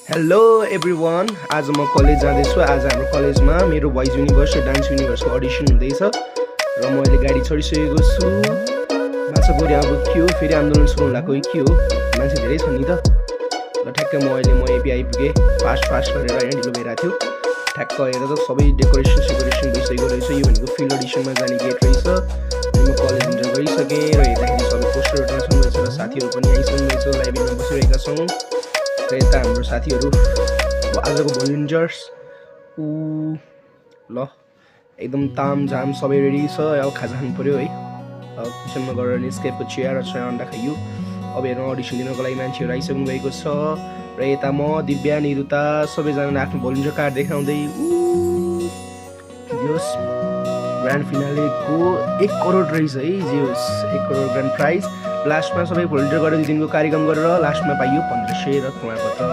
Hello everyone, आज म college जाँदैछु। आज हाम्रो कलेजमा मेरो बोइज युनिभर्स र डान्स युनिभर्सको अडिसन हुँदैछ र म अहिले गाडी चढिसकेको छु। माछागोरी अब के हो, फेरि आन्दोलन सुरु हुँदाको के हो, मान्छे धेरै छ नि त। र ठ्याक्कै म एपी आइपुगेँ, फास्ट गरेर यहाँ ढिलो भइरहेको थियो। ठ्याक्क हेर त सबै डेकोरेसन भइसकेको रहेछ। यो भनेको फिल्ड अडिसनमा जाने गेट रहेछ। अनि म कलेज इन्टर गरिसकेँ र हेर्दाखेरि सबै पोस्टरहरू टाँसिनु रहेछ र साथीहरू पनि आइसक्नु रहेछ, लाइब्रेरीमा बसिरहेका छौँ। र यता हाम्रो साथीहरू आजको भोलिन्जर्स ल एकदम तामझाम सबै रेडी छ। अब खाजा खानु पऱ्यो है। अब किचनमा गएर निस्केको चिया र चिया अन्डा खाइयो। अब हेर्नु अडिसन दिनको लागि मान्छेहरू आइसक्नु भएको छ। र यता म दिव्या निरुता सबैजनाले आफ्नो भोलिन्जर कार्ड देखाउँदै यस ग्रान्ड फिनालेको 1 करोड रहेछ है। जे होस् 1 करोड ग्रान्ड प्राइज। लास्टमा सबै भोलिन्टियर गरेर 2 दिनको कार्यक्रम गरेर लास्टमा पाइयो 1500 र प्रमाणपत्र।